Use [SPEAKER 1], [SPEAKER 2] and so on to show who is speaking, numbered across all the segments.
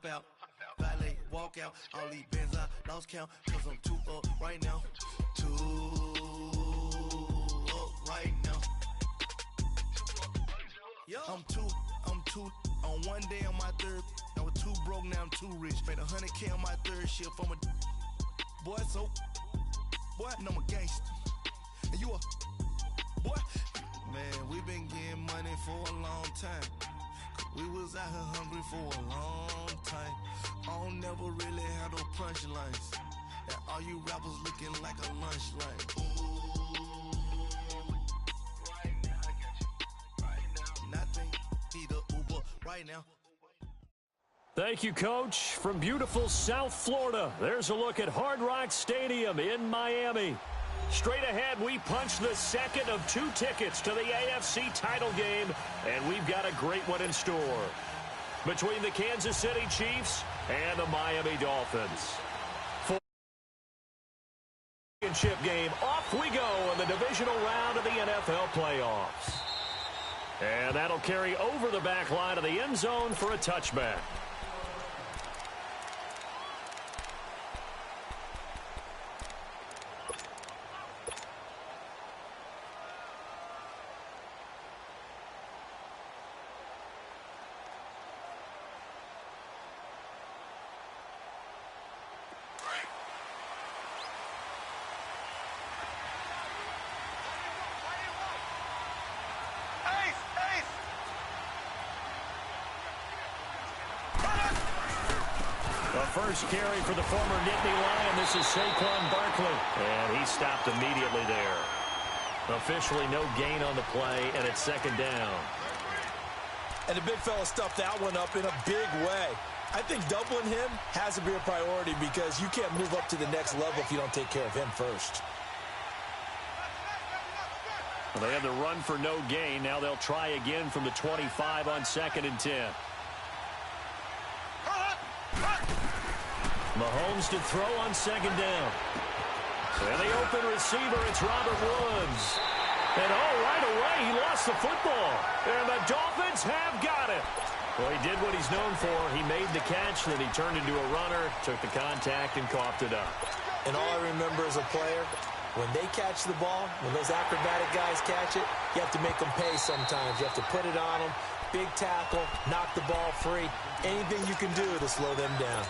[SPEAKER 1] hop out, valet, walk out. All these bands I lost count, cause I'm too up right now. Too up right now. I'm too on one day on my third. I was too broke, now I'm too rich. Made 100K on my third shift. I'm a boy, so boy, and I'm a gangster. And you a boy. Man, we been getting money for a long time. We was out here hungry for a long time. I don't never really have no punchlines. And all you rappers looking like a lunch line. Right now, I got you. Right now. Nothing. Need a Uber right now.
[SPEAKER 2] Thank you, Coach. From beautiful South Florida, there's a look at Hard Rock Stadium in Miami. Straight ahead, we punch the second of 2 tickets to the AFC title game, and we've got a great one in store. Between the Kansas City Chiefs and the Miami Dolphins. For the championship game, off we go in the divisional round of the NFL playoffs. And that'll carry over the back line of the end zone for a touchback. First carry for the former Nittany Lion. This is Saquon Barkley. And he stopped immediately there. Officially no gain on the play, and it's second down.
[SPEAKER 3] And the big fella stuffed that one up in a big way. I think doubling him has to be a priority because you can't move up to the next level if you don't take care of him first.
[SPEAKER 2] Well, they have the run for no gain. Now they'll try again from the 25 on 2nd and 10. Mahomes to throw on 2nd down. And the open receiver, it's Robert Woods. And right away, he lost the football. And the Dolphins have got it. Well, he did what he's known for. He made the catch, then he turned into a runner, took the contact, and coughed it up.
[SPEAKER 3] And all I remember as a player, when they catch the ball, when those acrobatic guys catch it, you have to make them pay sometimes. You have to put it on them, big tackle, knock the ball free. Anything you can do to slow them down.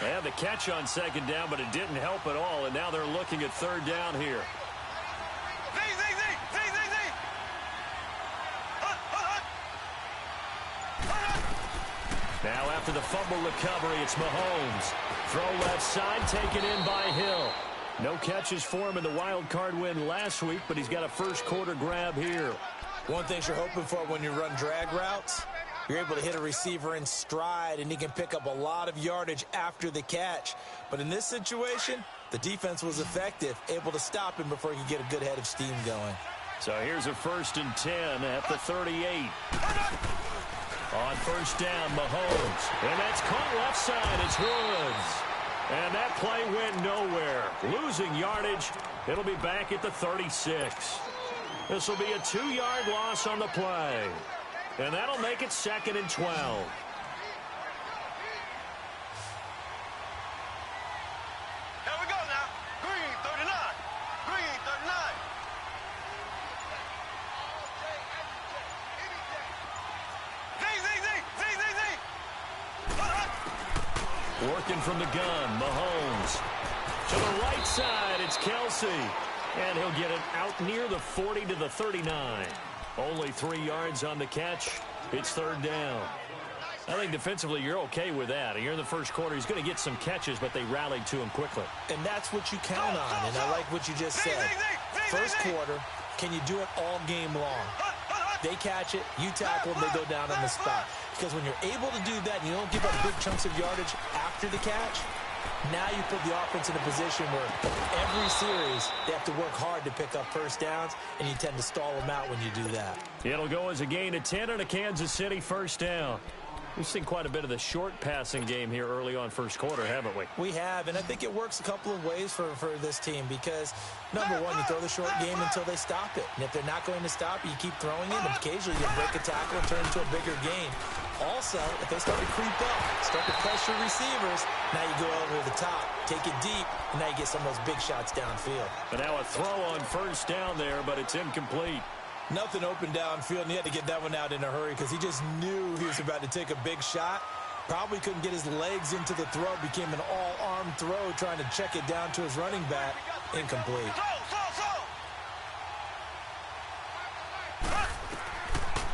[SPEAKER 2] And the catch on 2nd down, but it didn't help at all, and now they're looking at 3rd down here. Now after the fumble recovery, it's Mahomes. Throw left side, taken in by Hill. No catches for him in the wild card win last week, but he's got a first quarter grab here.
[SPEAKER 3] One thing you're hoping for when you run drag routes, you're able to hit a receiver in stride, and he can pick up a lot of yardage after the catch. But in this situation, the defense was effective, able to stop him before he could get a good head of steam going.
[SPEAKER 2] So here's a 1st and 10 at the 38. On 1st down, Mahomes. And that's caught left side. It's Woods. And that play went nowhere. Losing yardage. It'll be back at the 36. This will be a 2-yard loss on the play. And that'll make it 2nd and 12.
[SPEAKER 4] Here we go now. Green 39. Green 39.
[SPEAKER 2] Working from the gun, Mahomes. To the right side, it's Kelsey. And he'll get it out near the 40 to the 39. Only 3 yards on the catch. It's 3rd down. I think defensively you're okay with that. You're in the first quarter. He's going to get some catches, but they rallied to him quickly.
[SPEAKER 3] And that's what you count on, and I like what you just said. First quarter, can you do it all game long? They catch it, you tackle them, they go down on the spot. Because when you're able to do that and you don't give up big chunks of yardage after the catch, now you put the offense in a position where every series they have to work hard to pick up first downs, and you tend to stall them out when you do that.
[SPEAKER 2] It'll go as a gain of 10 and a Kansas City first down. We've seen quite a bit of the short passing game here early on first quarter, haven't we?
[SPEAKER 3] We have, and I think it works a couple of ways for this team because, number one, you throw the short game until they stop it. And if they're not going to stop it, you keep throwing it, and occasionally you break a tackle and turn into a bigger gain. Also, if they start to creep up, start to pressure receivers, now you go over the top, take it deep, and now you get some of those big shots downfield.
[SPEAKER 2] But now a throw on first down there, but it's incomplete.
[SPEAKER 3] Nothing open downfield, and he had to get that one out in a hurry because he just knew he was about to take a big shot. Probably couldn't get his legs into the throw. Became an all-arm throw trying to check it down to his running back. Incomplete.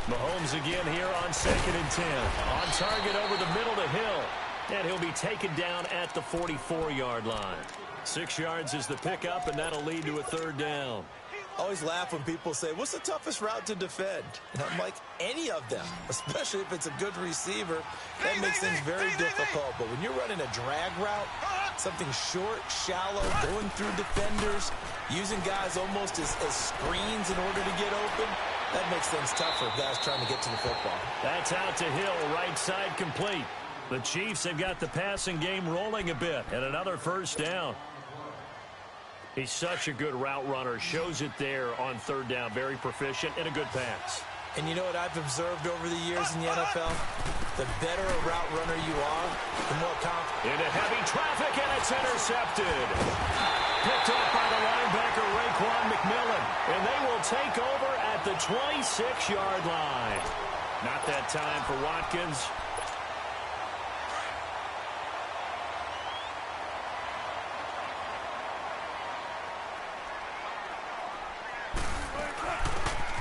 [SPEAKER 2] Mahomes again here on 2nd and 10. On target over the middle to Hill. And he'll be taken down at the 44-yard line. 6 yards is the pickup, and that'll lead to a 3rd down.
[SPEAKER 3] I always laugh when people say, what's the toughest route to defend? And I'm like, any of them, especially if it's a good receiver. That makes things very difficult. But when you're running a drag route, something short, shallow, going through defenders, using guys almost as screens in order to get open, that makes things tougher for guys trying to get to the football.
[SPEAKER 2] That's out to Hill, right side complete. The Chiefs have got the passing game rolling a bit, and another 1st down. He's such a good route runner. Shows it there on 3rd down. Very proficient and a good pass.
[SPEAKER 3] And you know what I've observed over the years in the NFL? The better a route runner you are, the more confident.
[SPEAKER 2] Into heavy traffic, and it's intercepted. Picked up by the linebacker, Raekwon McMillan. And they will take over at the 26-yard line. Not that time for Watkins.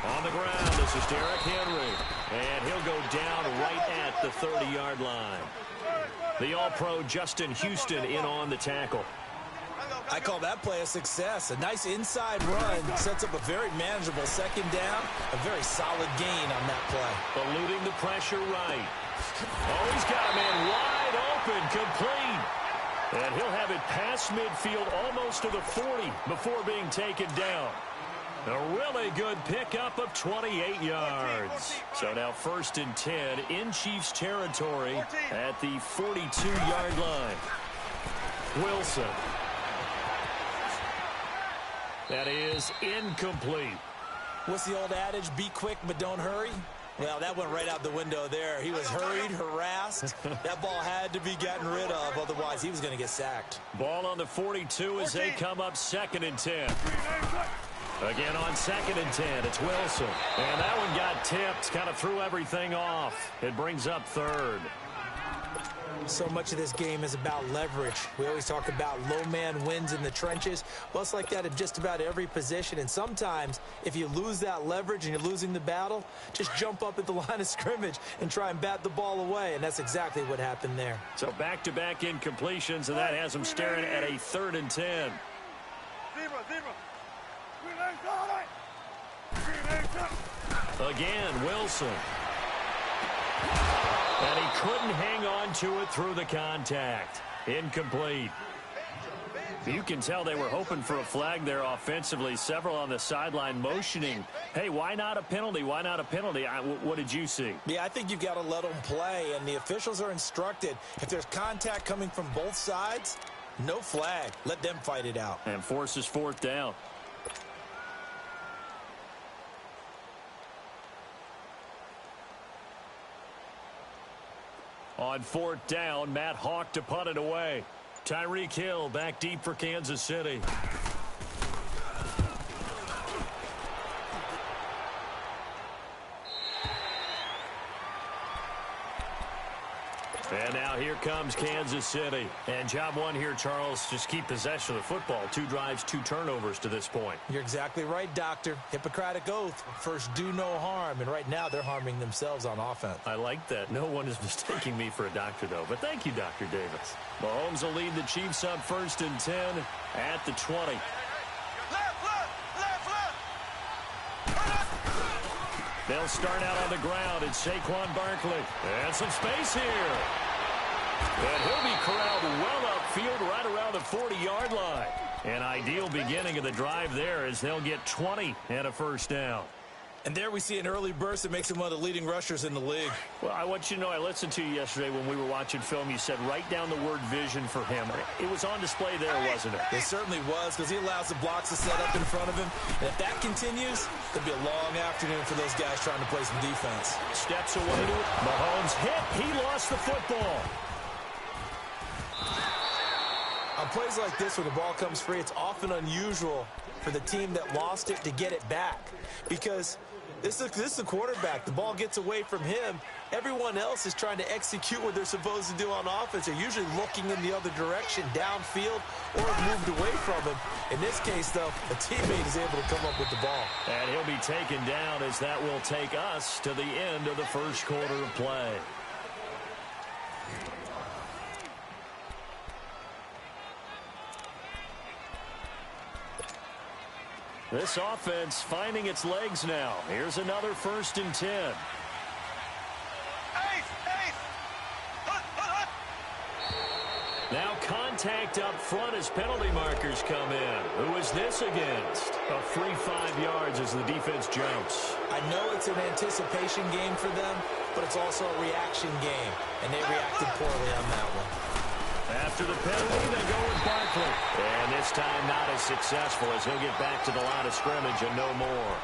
[SPEAKER 2] On the ground, this is Derrick Henry. And he'll go down right at the 30-yard line. The All-Pro Justin Houston in on the tackle.
[SPEAKER 3] I call that play a success. A nice inside run sets up a very manageable 2nd down. A very solid gain on that play.
[SPEAKER 2] Eluding the pressure right. Oh, he's got him in wide open, complete. And he'll have it past midfield almost to the 40 before being taken down. A really good pickup of 28 yards. So now 1st and 10 in Chiefs territory at the 42-yard line. Wilson. That is incomplete.
[SPEAKER 3] What's the old adage? Be quick, but don't hurry. Well, that went right out the window there. He was hurried, harassed. That ball had to be gotten rid of, otherwise he was going to get sacked.
[SPEAKER 2] Ball on the 42 as they come up 2nd and 10. Again on 2nd and 10, it's Wilson. And that one got tipped, kind of threw everything off. It brings up 3rd.
[SPEAKER 3] So much of this game is about leverage. We always talk about low man wins in the trenches. Well, it's like that in just about every position. And sometimes, if you lose that leverage and you're losing the battle, just jump up at the line of scrimmage and try and bat the ball away. And that's exactly what happened there.
[SPEAKER 2] So back-to-back incompletions, and that has them staring at a 3rd and 10. Again, Wilson. And he couldn't hang on to it through the contact. Incomplete. You can tell they were hoping for a flag there offensively. Several on the sideline motioning. Hey, why not a penalty? Why not a penalty? What did you see?
[SPEAKER 3] Yeah, I think you've got to let them play, and the officials are instructed. If there's contact coming from both sides, no flag. Let them fight it out.
[SPEAKER 2] And forces 4th down. On 4th down, Matt Hawk to punt it away. Tyreek Hill back deep for Kansas City. And now here comes Kansas City. And job one here, Charles, just keep possession of the football. 2 drives, 2 turnovers to this point.
[SPEAKER 3] You're exactly right, Doctor. Hippocratic oath. First, do no harm. And right now, they're harming themselves on offense.
[SPEAKER 2] I like that. No one is mistaking me for a doctor, though. But thank you, Dr. Davis. Mahomes will lead the Chiefs up 1st and 10 at the 20. They'll start out on the ground. It's Saquon Barkley. And some space here. And he'll be corralled well upfield right around the 40-yard line. An ideal beginning of the drive there as they'll get 20 and a 1st down.
[SPEAKER 3] And there we see an early burst that makes him one of the leading rushers in the league.
[SPEAKER 2] Well, I want you to know, I listened to you yesterday when we were watching film. You said write down the word vision for him. It was on display there, wasn't it?
[SPEAKER 3] It certainly was, because he allows the blocks to set up in front of him. And if that continues, it'll be a long afternoon for those guys trying to play some defense.
[SPEAKER 2] Steps away to it. Mahomes hit. He lost the football.
[SPEAKER 3] On plays like this, where the ball comes free, it's often unusual for the team that lost it to get it back, because this is the quarterback. The ball gets away from him. Everyone else is trying to execute what they're supposed to do on offense. They're usually looking in the other direction, downfield, or moved away from him. In this case, though, a teammate is able to come up with the ball.
[SPEAKER 2] And he'll be taken down, as that will take us to the end of the first quarter of play. This offense finding its legs now. Here's another 1st and 10. Now contact up front as penalty markers come in. Who is this against? A free 5 yards as the defense jumps.
[SPEAKER 3] I know it's an anticipation game for them, but it's also a reaction game, and they reacted poorly on that one.
[SPEAKER 2] After the penalty, they go with Barkley. And this time not as successful, as he'll get back to the line of scrimmage and no more.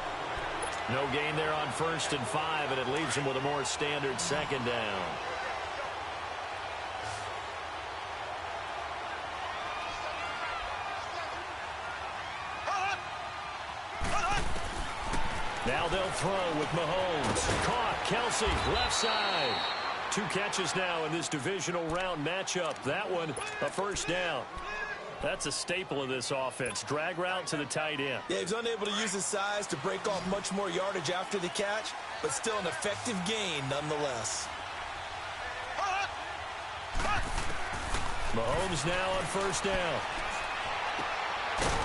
[SPEAKER 2] No gain there on 1st and 5, and it leaves him with a more standard 2nd down. Now they'll throw with Mahomes. Caught. Kelsey, left side. 2 catches now in this divisional round matchup. That one, a 1st down. That's a staple of this offense. Drag route to the tight end.
[SPEAKER 3] Yeah, he was unable to use his size to break off much more yardage after the catch, but still an effective gain nonetheless.
[SPEAKER 2] Mahomes now on 1st down.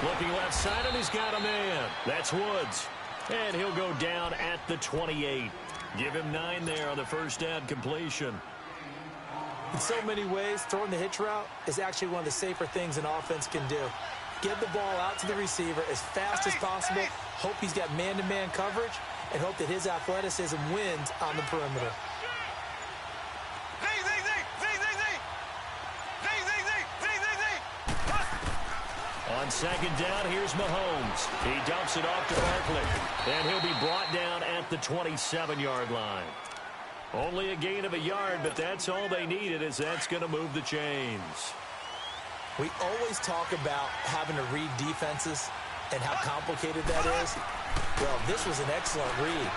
[SPEAKER 2] Looking left side, and he's got a man. That's Woods. And he'll go down at the 28. Give him 9 there on the 1st down completion.
[SPEAKER 3] In so many ways, throwing the hitch route is actually one of the safer things an offense can do. Get the ball out to the receiver as fast as possible, hope he's got man-to-man coverage, and hope that his athleticism wins on the perimeter.
[SPEAKER 2] On 2nd down, here's Mahomes. He dumps it off to Barkley. And he'll be brought down at the 27-yard line. Only a gain of a yard, but that's all they needed, as that's going to move the chains.
[SPEAKER 3] We always talk about having to read defenses and how complicated that is. Well, this was an excellent read.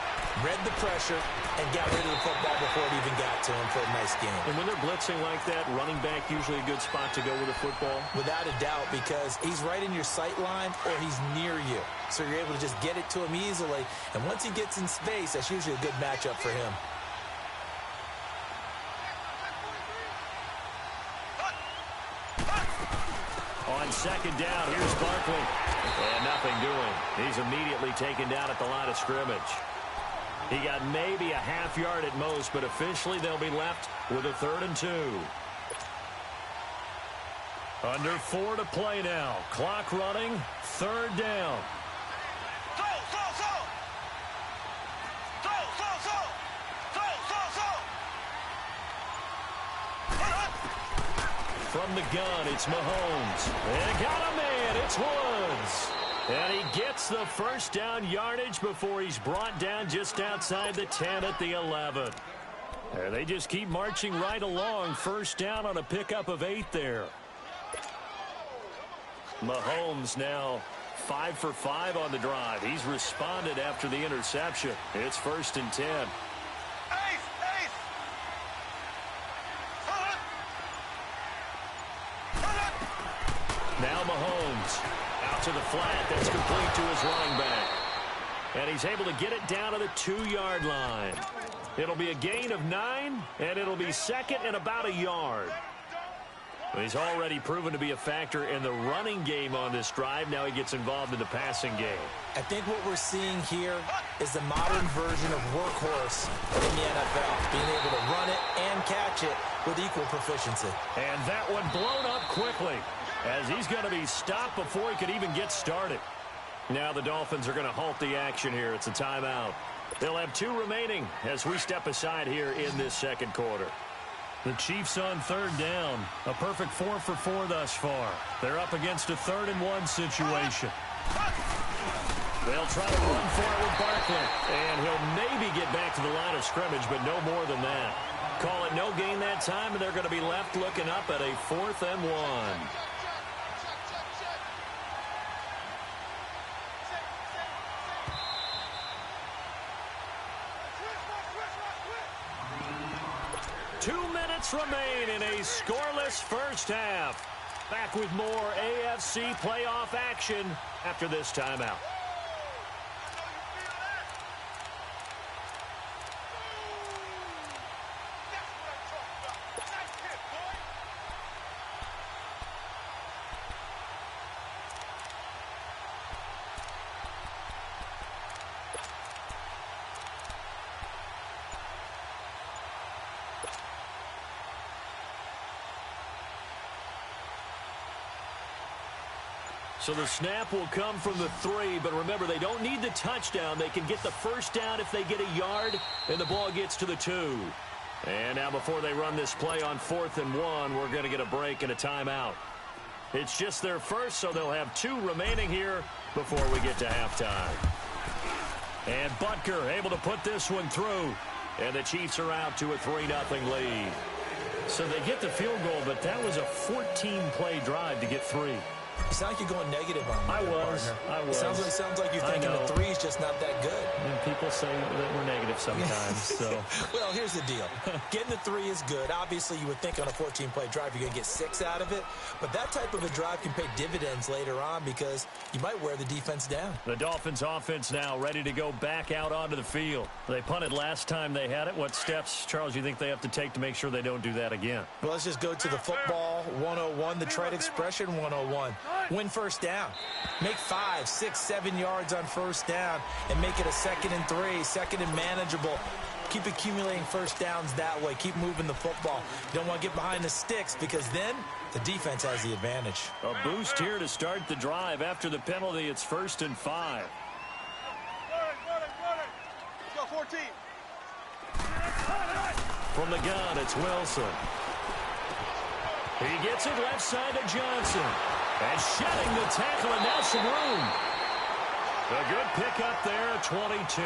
[SPEAKER 3] Read the pressure and got rid of the football before it even got to him for a nice game.
[SPEAKER 2] And when they're blitzing like that, running back usually a good spot to go with the football?
[SPEAKER 3] Without a doubt, because he's right in your sight line or he's near you. So you're able to just get it to him easily. And once he gets in space, that's usually a good matchup for him.
[SPEAKER 2] On 2nd down, here's Barkley. And nothing doing. He's immediately taken down at the line of scrimmage. He got maybe a half yard at most, but officially they'll be left with a 3rd and 2. Under 4 to play now. Clock running. 3rd down. From the gun, it's Mahomes. And got a man. It's Woods. And he gets the 1st down yardage before he's brought down just outside the 10 at the 11. And they just keep marching right along. 1st down on a pickup of 8 there. Mahomes now 5 for 5 on the drive. He's responded after the interception. It's 1st and 10. Now Mahomes out to the flat. That's complete to his running back. And he's able to get it down to the 2-yard line. It'll be a gain of 9, and it'll be 2nd and about a yard. He's already proven to be a factor in the running game on this drive. Now he gets involved in the passing game.
[SPEAKER 3] I think what we're seeing here is the modern version of workhorse in the NFL, being able to run it and catch it with equal proficiency.
[SPEAKER 2] And that one blown up quickly, as he's going to be stopped before he could even get started. Now the Dolphins are going to halt the action here. It's a timeout. They'll have 2 remaining as we step aside here in this second quarter.
[SPEAKER 5] The Chiefs on third down. A perfect 4 for 4 thus far. They're up against a 3rd and 1 situation.
[SPEAKER 2] They'll try to run for it with Barkley. And he'll maybe get back to the line of scrimmage, but no more than that. Call it no gain that time, and they're going to be left looking up at a 4th and 1. Remain in a scoreless first half. Back with more AFC playoff action after this timeout. So the snap will come from the 3, but remember, they don't need the touchdown. They can get the first down if they get a yard, and the ball gets to the 2. And now before they run this play on 4th and 1, we're going to get a break and a timeout. It's just their first, so they'll have 2 remaining here before we get to halftime. And Butker able to put this one through, and the Chiefs are out to a 3-0 lead.
[SPEAKER 5] So they get the field goal, but that was a 14-play drive to get 3.
[SPEAKER 3] You sound like you're going negative on me.
[SPEAKER 5] I was.
[SPEAKER 3] Sounds like you're thinking the 3 is just not that good.
[SPEAKER 5] And people say that we're negative sometimes. So,
[SPEAKER 3] well, here's the deal. Getting the 3 is good. Obviously, you would think on a 14-play drive you're going to get 6 out of it. But that type of a drive can pay dividends later on because you might wear the defense down.
[SPEAKER 2] The Dolphins offense now ready to go back out onto the field. They punted last time they had it. What steps, Charles, you think they have to take to make sure they don't do that again?
[SPEAKER 3] Well, let's just go to the football 101, the trade expression 101. Win first down. Make 5, 6, 7 yards on first down and make it a 2nd and 3, 2nd and manageable. Keep accumulating first downs that way. Keep moving the football. You don't want to get behind the sticks because then the defense has the advantage.
[SPEAKER 2] A boost here to start the drive. After the penalty, it's 1st and 5.
[SPEAKER 4] Let's go 14.
[SPEAKER 2] From the gun, it's Wilson. He gets it left side to Johnson. And shedding the tackle, and now some room. A good pickup there at 22.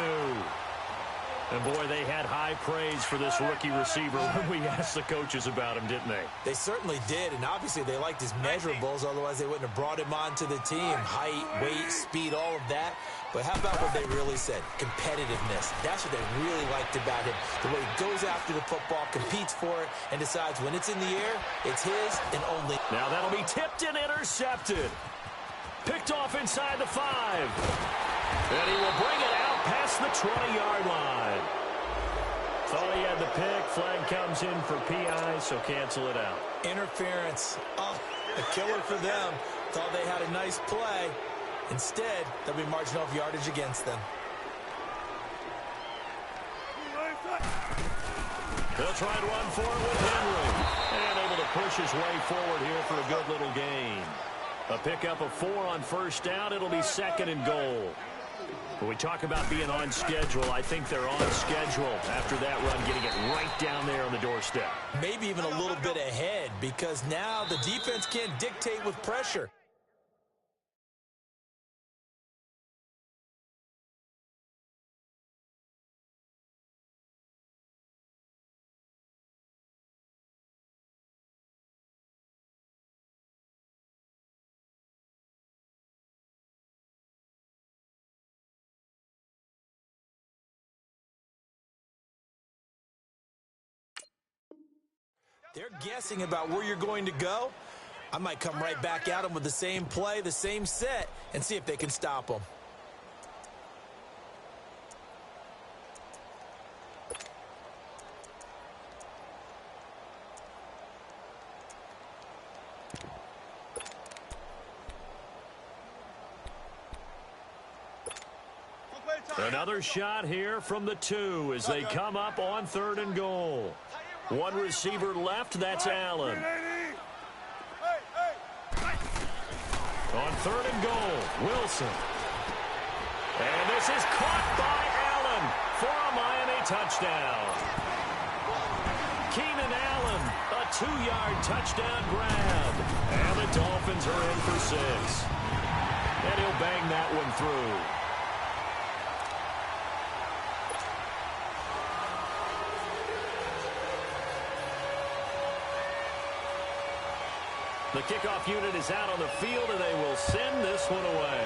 [SPEAKER 2] And, boy, they had high praise for this rookie receiver when we asked the coaches about him, didn't they?
[SPEAKER 3] They certainly did, and obviously they liked his measurables, otherwise they wouldn't have brought him onto the team. Height, weight, speed, all of that. But how about what they really said? Competitiveness. That's what they really liked about him. The way he goes after the football, competes for it, and decides when it's in the air, it's his and only.
[SPEAKER 2] Now that'll be tipped and intercepted. Picked off inside the 5. And he will bring it out past the 20-yard line. Thought he had the pick. Flag comes in for PI, so cancel it out.
[SPEAKER 3] Interference. Oh, a killer for them. Thought they had a nice play. Instead, there'll be margin of yardage against them.
[SPEAKER 2] They'll try and run for it with Henry. And able to push his way forward here for a good little gain. A pickup of 4 on first down. It'll be 2nd and goal. When we talk about being on schedule, I think they're on schedule after that run, getting it right down there on the doorstep.
[SPEAKER 3] Maybe even a little bit ahead because now the defense can't dictate with pressure. They're guessing about where you're going to go. I might come right back at them with the same play, the same set, and see if they can stop them.
[SPEAKER 2] Another shot here from the 2 as they come up on 3rd and goal. One receiver left, that's Allen. On 3rd and goal, Wilson. This is caught by Allen for a Miami touchdown. Keenan Allen, a 2-yard touchdown grab. And the Dolphins are in for 6. And he'll bang that one through. The kickoff unit is out on the field, and they will send this one away.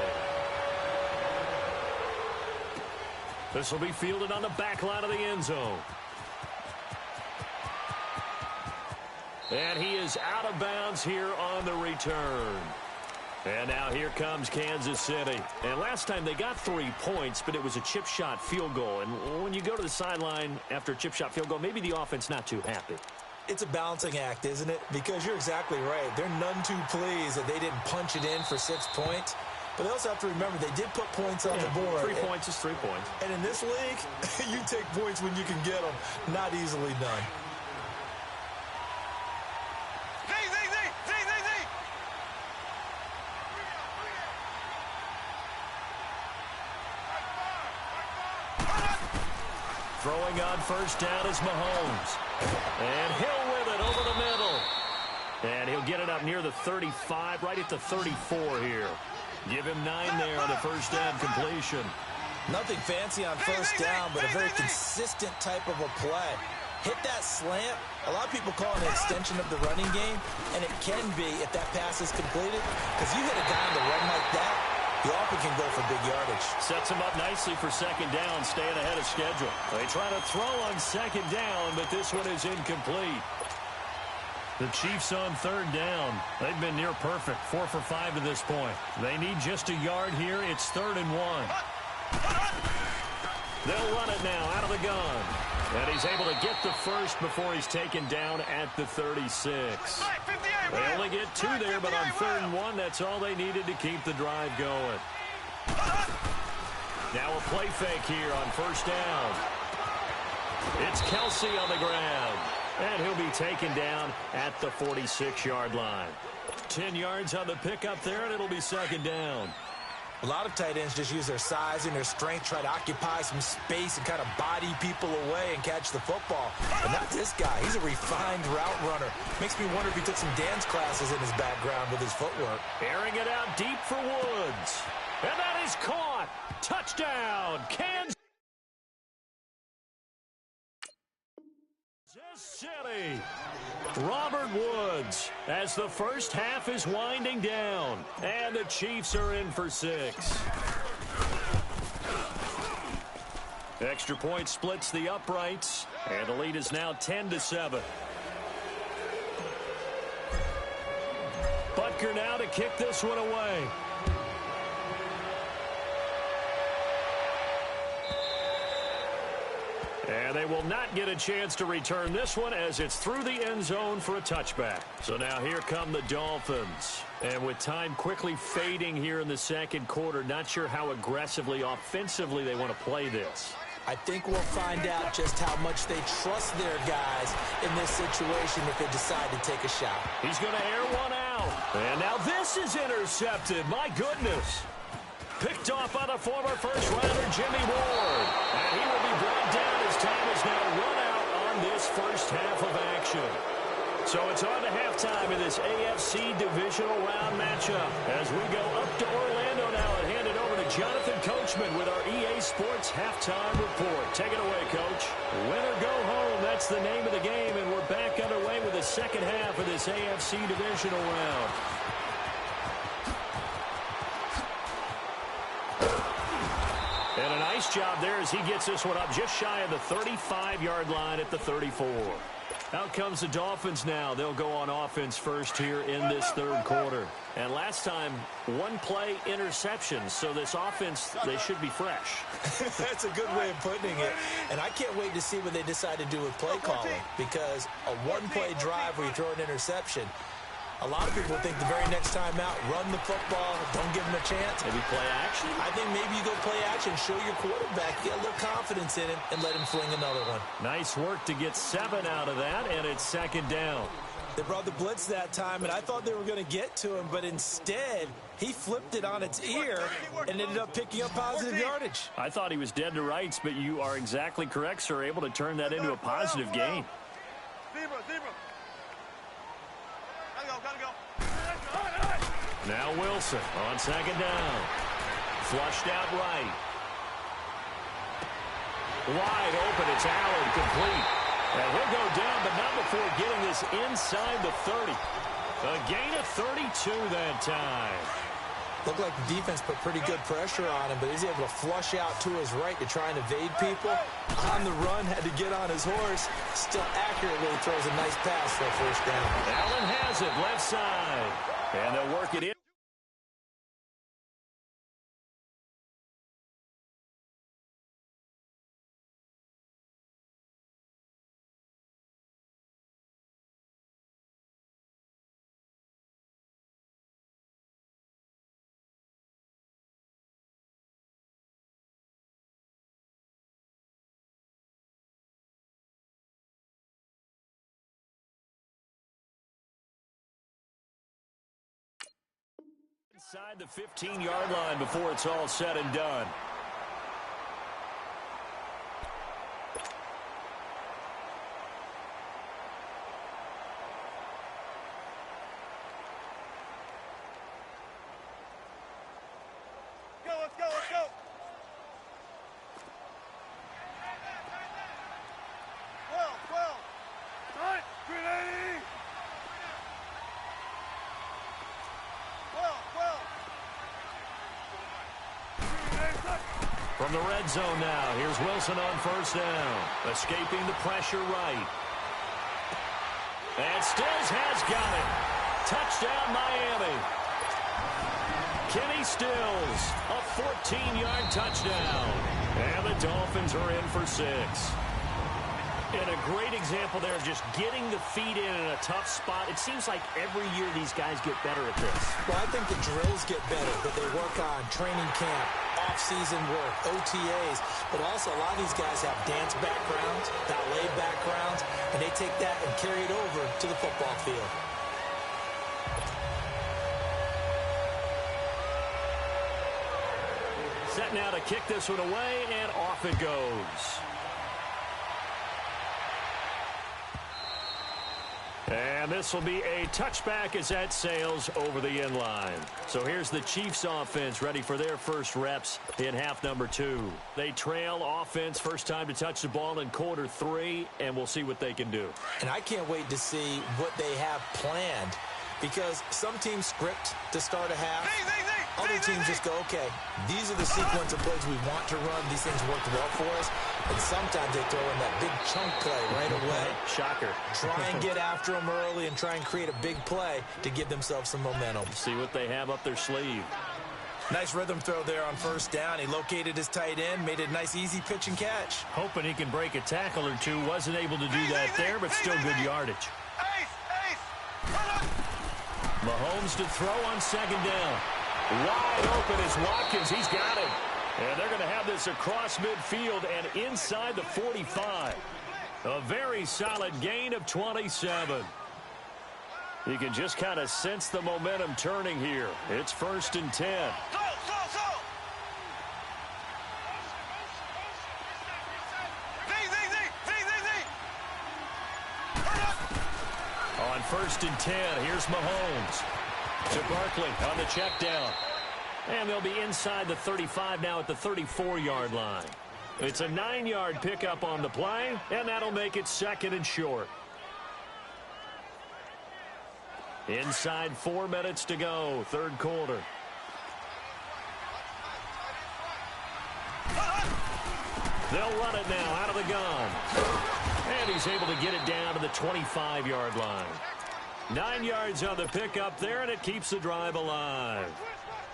[SPEAKER 2] This will be fielded on the back line of the end zone. And he is out of bounds here on the return. And now here comes Kansas City. And last time they got 3 points, but it was a chip shot field goal. And when you go to the sideline after a chip shot field goal, maybe the offense not too happy.
[SPEAKER 3] It's a balancing act, isn't it? Because you're exactly right. They're none too pleased that they didn't punch it in for 6 points. But they also have to remember they did put points on the board.
[SPEAKER 2] 3 points is 3 points.
[SPEAKER 3] And in this league, you take points when you can get them. Not easily done.
[SPEAKER 2] Throwing on first down is Mahomes. And Hill with it over the middle. And he'll get it up near the 35, right at the 34 here. Give him 9 there on the first down completion.
[SPEAKER 3] Nothing fancy on first down, but a very consistent type of a play. Hit that slant. A lot of people call it an extension of the running game, and it can be if that pass is completed, because you hit a guy on the run like that, you often can go for big yardage.
[SPEAKER 2] Sets him up nicely for second down, staying ahead of schedule. They try to throw on second down, but this one is incomplete.
[SPEAKER 5] The Chiefs on third down. They've been near perfect, 4 for 5 to this point. They need just a yard here. It's 3rd and 1.
[SPEAKER 2] They'll run it now out of the gun. And he's able to get the first before he's taken down at the 36. They only get 2 there, but on 3rd and 1, that's all they needed to keep the drive going. Now a play fake here on first down. It's Kelsey on the ground. And he'll be taken down at the 46-yard line. 10 yards on the pickup there, and it'll be second down.
[SPEAKER 3] A lot of tight ends just use their size and their strength, try to occupy some space and kind of body people away and catch the football. But not this guy. He's a refined route runner. Makes me wonder if he took some dance classes in his background with his footwork.
[SPEAKER 2] Airing it out deep for Woods. And that is caught. Touchdown, Kansas City. Robert Woods as the first half is winding down. And the Chiefs are in for 6. Extra point splits the uprights. And the lead is now 10-7. Butker now to kick this one away. And they will not get a chance to return this one as it's through the end zone for a touchback. So now here come the Dolphins. And with time quickly fading here in the second quarter, not sure how aggressively, offensively they want to play this.
[SPEAKER 3] I think we'll find out just how much they trust their guys in this situation if they decide to take a shot.
[SPEAKER 2] He's going to air one out. And now this is intercepted. My goodness. Picked off by the former first-rounder Jimmy Ward. And he will be brought down as time is now run out on this first half of action. So it's on to halftime in this AFC divisional round matchup. As we go up to Orlando now and hand it over to Jonathan Coachman with our EA Sports halftime report. Take it away, Coach. Win or go home, that's the name of the game, and we're back underway with the second half of this AFC divisional round. And a nice job there as he gets this one up just shy of the 35-yard line at the 34. Out comes the Dolphins now. They'll go on offense first here in this third quarter. And last time, one play interception. So this offense, they should be fresh.
[SPEAKER 3] That's a good way of putting it. And I can't wait to see what they decide to do with play calling. Because a one-play drive where you throw an interception, a lot of people think the very next time out, run the football, don't give them a chance.
[SPEAKER 2] Maybe play action?
[SPEAKER 3] I think maybe you go play action, show your quarterback, get a little confidence in him, and let him fling another one.
[SPEAKER 2] Nice work to get 7 out of that, and it's second down.
[SPEAKER 3] They brought the blitz that time, and I thought they were going to get to him, but instead, he flipped it on its ear and ended up picking up positive yardage.
[SPEAKER 2] I thought he was dead to rights, but you are exactly correct, sir, able to turn that into a positive gain.
[SPEAKER 4] Zebra. Gotta go.
[SPEAKER 2] Now Wilson on second down. Flushed out right. Wide open, it's Allen, complete. And he'll go down, but not before getting this inside the 30. A gain of 32 that time.
[SPEAKER 3] Looked like the defense put pretty good pressure on him, but he's able to flush out to his right to try and evade people. On the run, had to get on his horse. Still accurately throws a nice pass for a first down.
[SPEAKER 2] Allen has it, left side. And they'll work it in. Inside the 15-yard line before it's all said and done.
[SPEAKER 4] Let's go. 12. Time. 380. 12.
[SPEAKER 2] From the red zone now, here's Wilson on first down. Escaping the pressure right. And Stills has got it. Touchdown, Miami. Kenny Stills, a 14-yard touchdown. And the Dolphins are in for 6. And a great example there of just getting the feet in a tough spot. It seems like every year these guys get better at this.
[SPEAKER 3] Well, I think the drills get better, but they work on training camp, off-season work, OTAs, but also a lot of these guys have dance backgrounds, ballet backgrounds, and they take that and carry it over to the football field.
[SPEAKER 2] Set now to kick this one away, and off it goes. And this will be a touchback as that sails over the end line. So here's the Chiefs offense ready for their first reps in half number 2. They trail offense, first time to touch the ball in quarter 3, and we'll see what they can do.
[SPEAKER 3] And I can't wait to see what they have planned, because some teams script to start a half. Other teams just go, okay, these are the sequence of plays we want to run. These things worked well for us. And sometimes they throw in that big chunk play right away.
[SPEAKER 2] Shocker.
[SPEAKER 3] Try and get after them early and try and create a big play to give themselves some momentum.
[SPEAKER 2] See what they have up their sleeve.
[SPEAKER 3] Nice rhythm throw there on first down. He located his tight end, made it a nice, easy pitch and catch.
[SPEAKER 2] Hoping he can break a tackle or two. Wasn't able to do that there, but still good yardage. Mahomes to throw on second down. Wide open is Watkins. He's got it. And they're going to have this across midfield and inside the 45. A very solid gain of 27. You can just kind of sense the momentum turning here. It's 1st and 10. On 1st and 10, here's Mahomes. To Barkley on the check down. And they'll be inside the 35 now at the 34-yard line. It's a 9-yard pickup on the play, and that'll make it 2nd and short. Inside 4 minutes to go, 3rd quarter. They'll run it now out of the gun. And he's able to get it down to the 25-yard line. 9 yards on the pickup there, and it keeps the drive alive.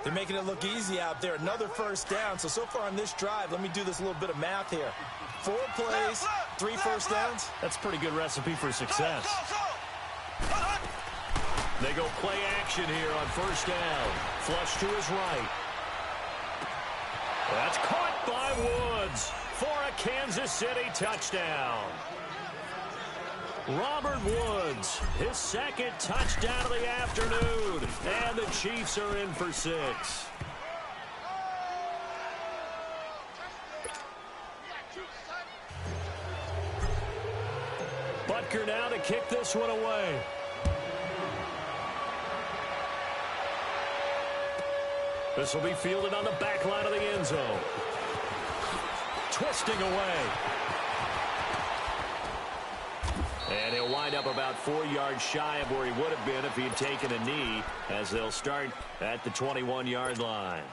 [SPEAKER 3] They're making it look easy out there. Another first down. So far on this drive, let me do this little bit of math here. 4 plays, 3 first downs.
[SPEAKER 2] That's a pretty good recipe for success. They go play action here on first down. Flush to his right. That's caught by Woods for a Kansas City touchdown. Robert Woods, his second touchdown of the afternoon. And the Chiefs are in for 6. Butker now to kick this one away. This will be fielded on the back line of the end zone. Twisting away. And he'll wind up about 4 yards shy of where he would have been if he had taken a knee, as they'll start at the 21-yard line.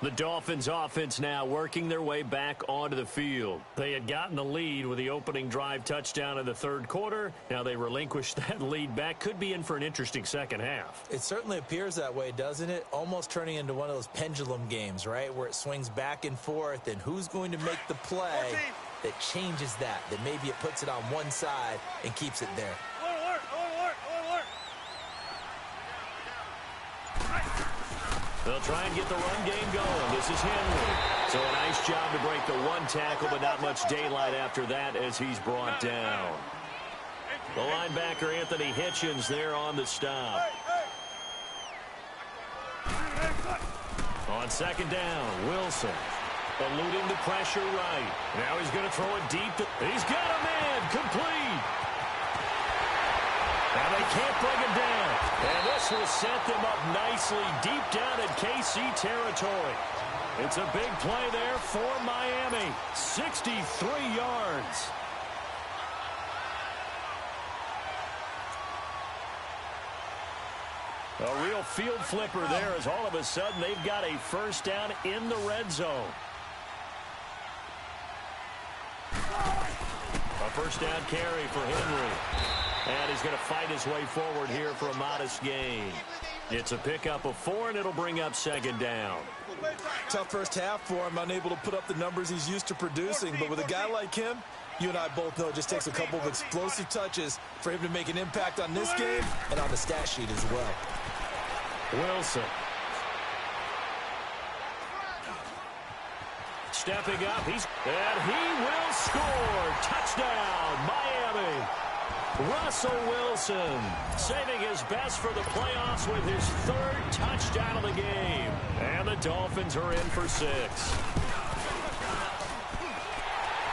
[SPEAKER 2] The Dolphins offense now working their way back onto the field. They had gotten the lead with the opening drive touchdown in the third quarter. Now they relinquished that lead back. Could be in for an interesting second half.
[SPEAKER 3] It certainly appears that way, doesn't it? Almost turning into one of those pendulum games, right? Where it swings back and forth, and who's going to make the play that changes that maybe it puts it on one side and keeps it there.
[SPEAKER 2] They'll try and get the run game going. This is Henry. So a nice job to break the one tackle, but not much daylight after that as he's brought down. The linebacker, Anthony Hitchens, there on the stop. On second down, Wilson eluding the pressure right. Now he's going to throw it deep. He's got a man complete. And they can't bring him down. And this will set them up nicely deep down in KC territory. It's a big play there for Miami. 63 yards. A real field flipper there as all of a sudden they've got a first down in the red zone. A first down carry for Henry. And he's going to fight his way forward here for a modest gain. It's a pickup of 4, and it'll bring up second down.
[SPEAKER 3] Tough first half for him, unable to put up the numbers he's used to producing. But with a guy like him, you and I both know it just takes a couple of explosive touches for him to make an impact on this game and on the stat sheet as well.
[SPEAKER 2] Wilson. Stepping up, and he will score. Touchdown, Miami. Russell Wilson saving his best for the playoffs with his 3rd touchdown of the game. And the Dolphins are in for 6.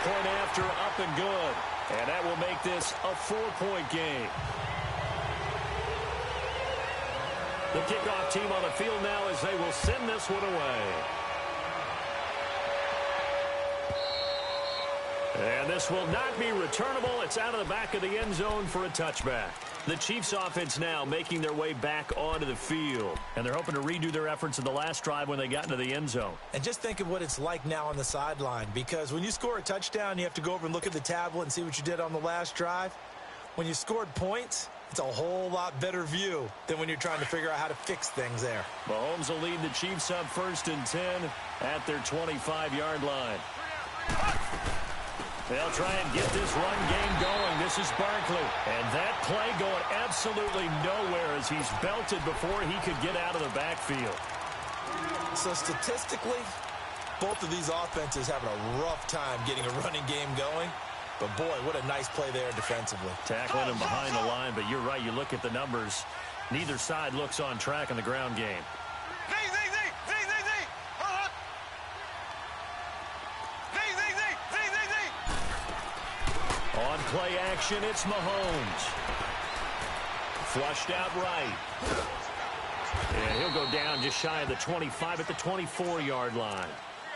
[SPEAKER 2] Point after, up and good. And that will make this a 4-point game. The kickoff team on the field now as they will send this one away. And this will not be returnable. It's out of the back of the end zone for a touchback. The Chiefs offense now making their way back onto the field. And they're hoping to redo their efforts in the last drive when they got into the end zone.
[SPEAKER 3] And just think of what it's like now on the sideline. Because when you score a touchdown, you have to go over and look at the tablet and see what you did on the last drive. When you scored points, it's a whole lot better view than when you're trying to figure out how to fix things there.
[SPEAKER 2] Mahomes will lead the Chiefs up 1st and 10 at their 25-yard line. They'll try and get this run game going. This is Barkley. And that play going absolutely nowhere as he's belted before he could get out of the backfield.
[SPEAKER 3] So statistically, both of these offenses having a rough time getting a running game going. But, boy, what a nice play there defensively.
[SPEAKER 2] Tackling him behind the line, but you're right. You look at the numbers. Neither side looks on track in the ground game. On play action, it's Mahomes. Flushed out right. And he'll go down just shy of the 25 at the 24-yard line.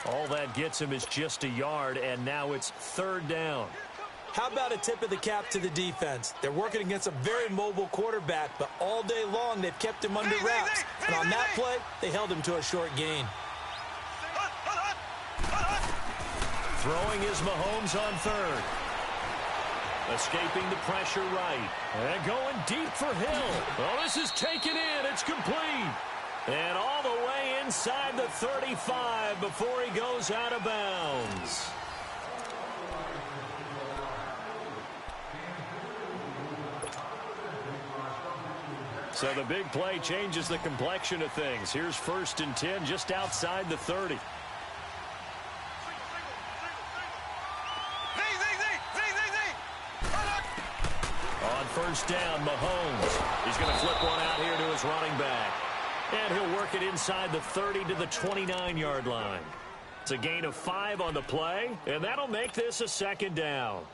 [SPEAKER 2] All that gets him is just a yard, and now it's 3rd down.
[SPEAKER 3] How about a tip of the cap to the defense? They're working against a very mobile quarterback, but all day long they've kept him under wraps. And on that play, they held him to a short gain.
[SPEAKER 2] Throwing is Mahomes on 3rd. Escaping the pressure right. And going deep for Hill. Oh, this is taken in. It's complete. And all the way inside the 35 before he goes out of bounds. So the big play changes the complexion of things. Here's 1st and 10 just outside the 30. first down. Mahomes. He's going to flip one out here to his running back. And he'll work it inside the 30 to the 29-yard line. It's a gain of 5 on the play, and that'll make this a second down.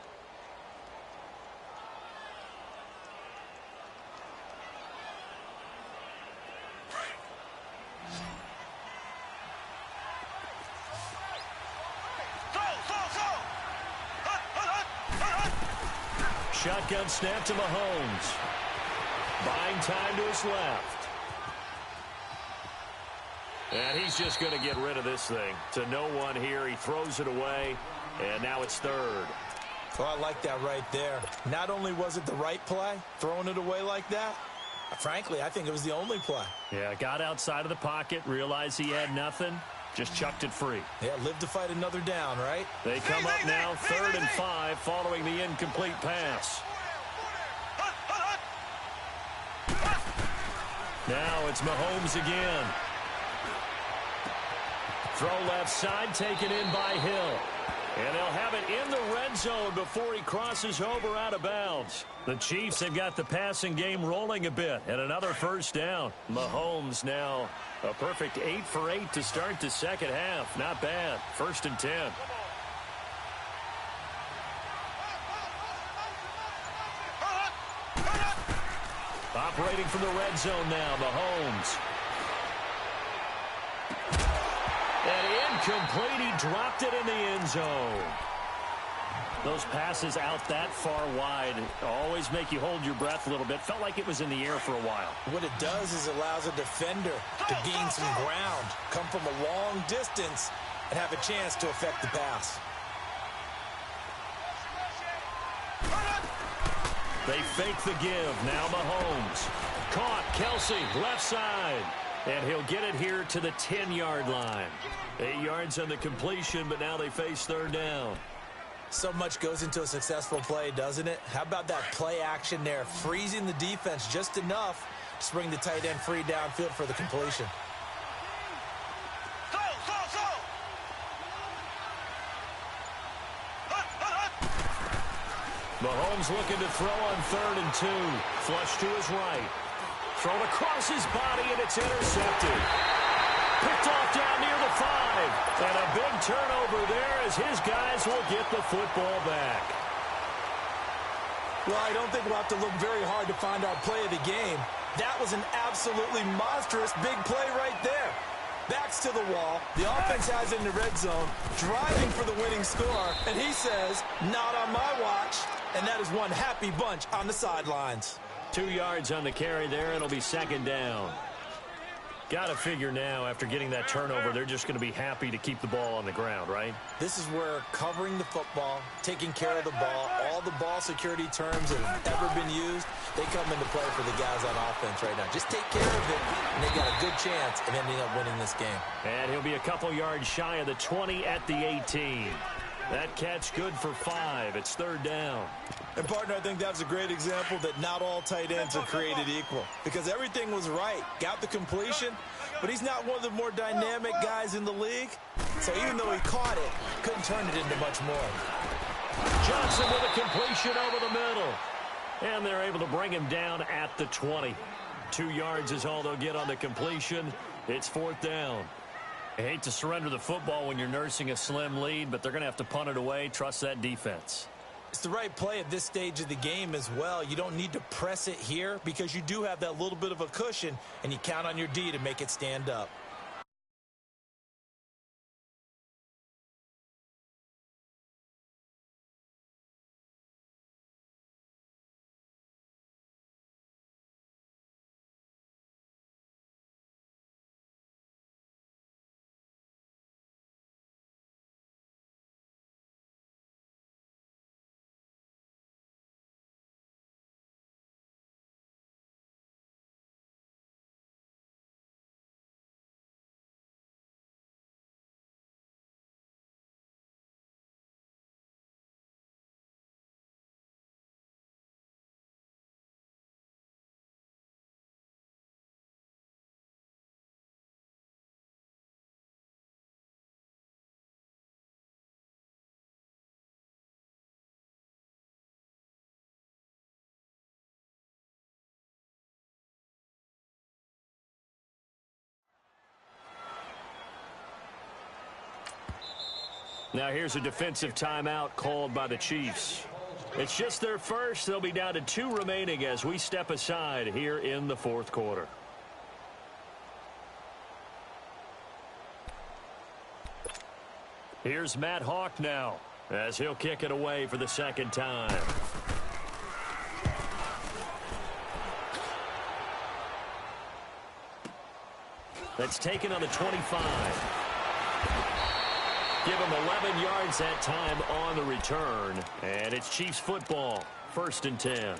[SPEAKER 2] Shotgun snap to Mahomes. Buying time to his left. And he's just going to get rid of this thing. To no one here. He throws it away, and now it's third.
[SPEAKER 3] Well, I like that right there. Not only was it the right play, throwing it away like that, frankly, I think it was the only play.
[SPEAKER 2] Yeah, got outside of the pocket, realized he had nothing, just chucked it free.
[SPEAKER 3] Yeah, live to fight another down, right?
[SPEAKER 2] They come up now 3rd and 5 following the incomplete pass. Now it's Mahomes again. Throw left side, taken in by Hill. And they'll have it in the red zone before he crosses over out of bounds. The Chiefs have got the passing game rolling a bit, and another first down. Mahomes now a perfect 8 for 8 to start the second half. Not bad. 1st and 10. Operating from the red zone now, Mahomes. And incomplete. He dropped it in the end zone. Those passes out that far wide always make you hold your breath a little bit. Felt like it was in the air for a while.
[SPEAKER 3] What it does is it allows a defender to gain some ground, come from a long distance, and have a chance to affect the pass.
[SPEAKER 2] They fake the give. Now Mahomes. Caught. Kelsey, left side. And he'll get it here to the 10-yard line. 8 yards on the completion, but now they face 3rd down.
[SPEAKER 3] So much goes into a successful play, doesn't it? How about that play action there? Freezing the defense just enough to bring the tight end free downfield for the completion.
[SPEAKER 2] Mahomes looking to throw on 3rd and 2. Flush to his right. Thrown across his body, and it's intercepted. Picked off down near the 5. And a big turnover there as his guys will get the football back.
[SPEAKER 3] Well, I don't think we'll have to look very hard to find our play of the game. That was an absolutely monstrous big play right there. Backs to the wall. The offense has it in the red zone, driving for the winning score. And he says, not on my watch. And that is one happy bunch on the sidelines.
[SPEAKER 2] 2 yards on the carry there. It'll be 2nd down. Got to figure now, after getting that turnover, they're just going to be happy to keep the ball on the ground, right?
[SPEAKER 3] This is where covering the football, taking care of the ball, all the ball security terms that have ever been used, they come into play for the guys on offense right now. Just take care of it, and they got a good chance of ending up winning this game.
[SPEAKER 2] And he'll be a couple yards shy of the 20 at the 18. That catch good for 5. It's 3rd down.
[SPEAKER 3] And, partner, I think that's a great example that not all tight ends are created equal. Because everything was right. Got the completion, but he's not one of the more dynamic guys in the league. So even though he caught it, couldn't turn it into much more.
[SPEAKER 2] Johnson with a completion over the middle. And they're able to bring him down at the 20. 2 yards is all they'll get on the completion. It's 4th down. I hate to surrender the football when you're nursing a slim lead, but they're going to have to punt it away. Trust that defense.
[SPEAKER 3] It's the right play at this stage of the game as well. You don't need to press it here because you do have that little bit of a cushion, and you count on your D to make it stand up.
[SPEAKER 2] Now here's a defensive timeout called by the Chiefs. It's just their first. They'll be down to 2 remaining as we step aside here in the fourth quarter. Here's Matt Hawk now as he'll kick it away for the second time. That's taken on the 25. Give him 11 yards that time on the return. And it's Chiefs football, 1st and 10.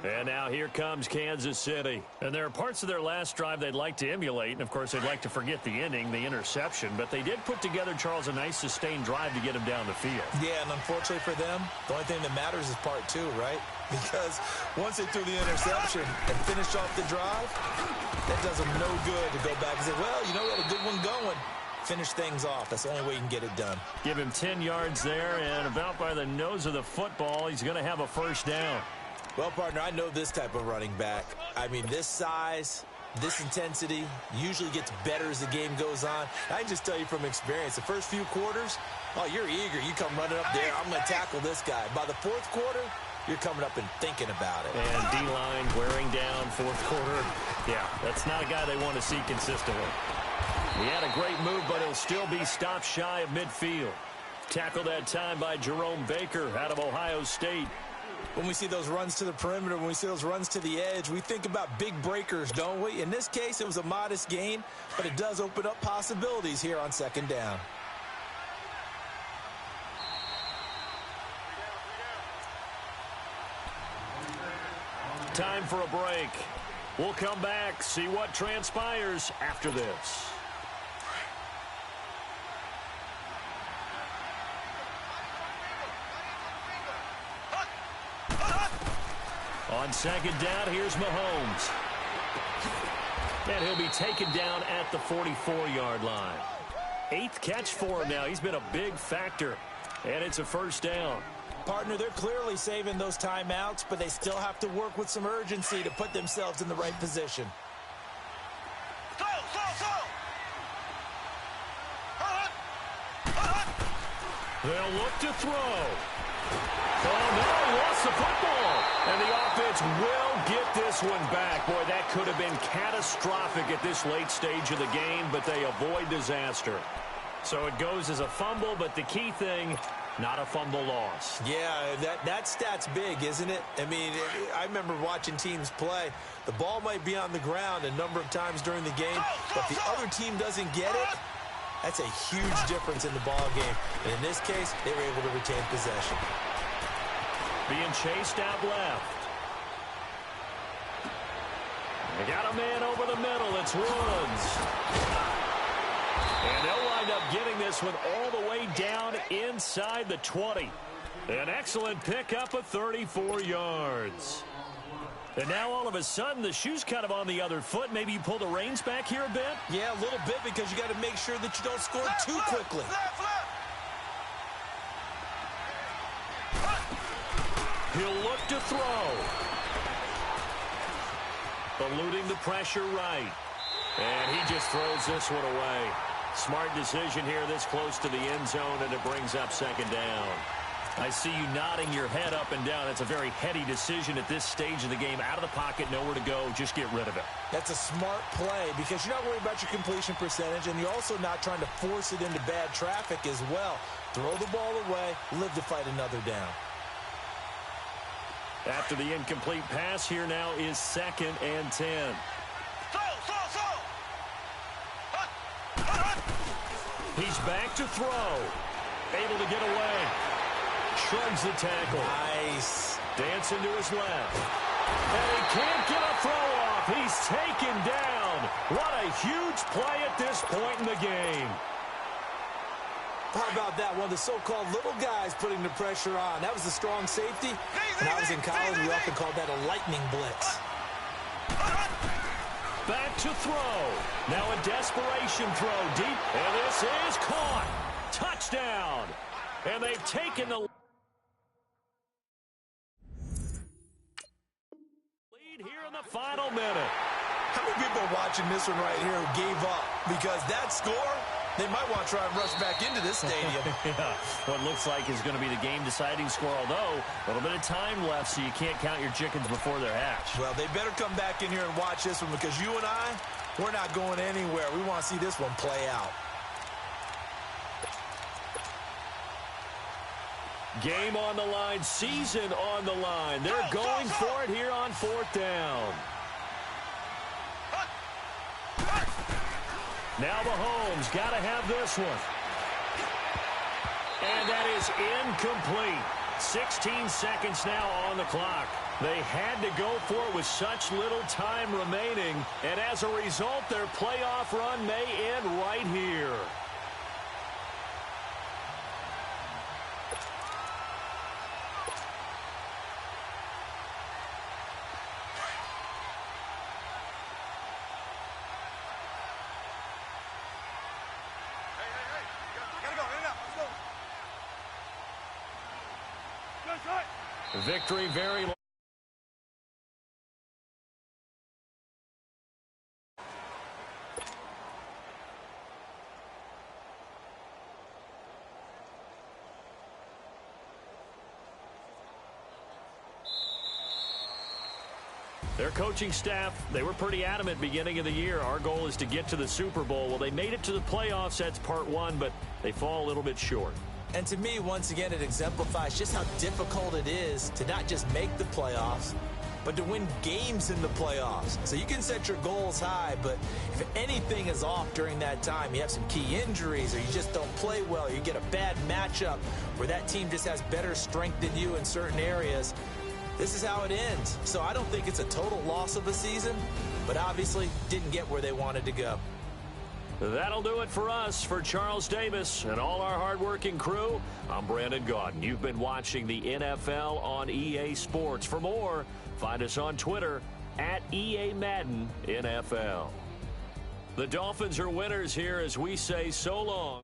[SPEAKER 2] And now here comes Kansas City. And there are parts of their last drive they'd like to emulate. And, of course, they'd like to forget the inning, the interception. But they did put together, Charles, a nice sustained drive to get him down the field. Yeah, and unfortunately for them, the only thing that matters is part 2, right? Because once they threw the interception and finished off the drive, that does them no good to go back and say, well, you know, we had a good one going. Finish things off. That's the only way you can get it done. Give him 10 yards there, and about by the nose of the football, he's going to have a first down. Well, partner, I know this type of running back. I mean, this size, this intensity usually gets better as the game goes on. I can just tell you from experience, the first few quarters, oh, you're eager. You come running up there, I'm going to tackle this guy. By the fourth quarter, you're coming up and thinking about it. And D-line wearing down fourth quarter. Yeah, that's not a guy they want to see consistently. He had a great move, but he'll still be stopped shy of midfield. Tackled that time by Jerome Baker out of Ohio State. When we see those runs to the perimeter, when we see those runs to the edge, we think about big breakers, don't we? In this case, it was a modest gain, but it does open up possibilities here on 2nd down. Time for a break. We'll come back, see what transpires after this. On 2nd down, here's Mahomes. And he'll be taken down at the 44-yard line. 8th catch for him now. He's been a big factor. And it's a first down. Partner, they're clearly saving those timeouts, but they still have to work with some urgency to put themselves in the right position. They'll look to throw. Oh, no, he lost the football. And the offense will get this one back. Boy, that could have been catastrophic at this late stage of the game, but they avoid disaster. So it goes as a fumble, but the key thing, not a fumble loss. Yeah, that stat's big, isn't it? I mean, I remember watching teams play. The ball might be on the ground a number of times during the game, but the other team doesn't get it. That's a huge difference in the ball game. And in this case, they were able to retain possession. Being chased out left. They got a man over the middle. It's Woods. And they'll wind up getting this one all the way down inside the 20. An excellent pickup of 34 yards. And now all of a sudden the shoe's kind of on the other foot. Maybe you pull the reins back here a bit? Yeah, a little bit, because you got to make sure that you don't score too quickly. He'll look to throw. Eluding the pressure right. And he just throws this one away. Smart decision here this close to the end zone, and it brings up 2nd down. I see you nodding your head up and down. That's a very heady decision at this stage of the game. Out of the pocket, nowhere to go. Just get rid of it. That's a smart play because you're not worried about your completion percentage, and you're also not trying to force it into bad traffic as well. Throw the ball away, live to fight another down. After the incomplete pass, here now is 2nd and 10. He's back to throw. Able to get away. Shrugs the tackle. Nice. Dancing to his left. And he can't get a throw off. He's taken down. What a huge play at this point in the game. How about that? One of the so-called little guys putting the pressure on. That was a strong safety. When I was in college, we often called that a lightning blitz. Back to throw. Now a desperation throw deep. And this is caught. Touchdown. And they've taken the lead here in the final minute. How many people are watching this one right here who gave up? Because that score,
[SPEAKER 3] They might want to try and rush back into this stadium.
[SPEAKER 2] Yeah, what looks like is going to be the game-deciding score, although a little bit of time left, so you can't count your chickens before they're hatched.
[SPEAKER 3] Well, they better come back in here and watch this one, because you and I, we're not going anywhere. We want to see this one play out.
[SPEAKER 2] Game on the line, season on the line. They're going for it here on 4th down. Now Mahomes got to have this one. And that is incomplete. 16 seconds now on the clock. They had to go for it with such little time remaining. And as a result, their playoff run may end right here. Victory very long. Their coaching staff, they were pretty adamant beginning of the year. Our goal is to get to the Super Bowl. Well, they made it to the playoffs. That's part one, but they fall a little bit short.
[SPEAKER 3] And to me, once again, it exemplifies just how difficult it is to not just make the playoffs, but to win games in the playoffs. So you can set your goals high, but if anything is off during that time, you have some key injuries, or you just don't play well, or you get a bad matchup where that team just has better strength than you in certain areas, this is how it ends. So I don't think it's a total loss of a season, but obviously didn't get where they wanted to go.
[SPEAKER 2] That'll do it for us. For Charles Davis and all our hardworking crew, I'm Brandon Gaudin. You've been watching the NFL on EA Sports. For more, find us on Twitter at EA Madden NFL. The Dolphins are winners here as we say so long.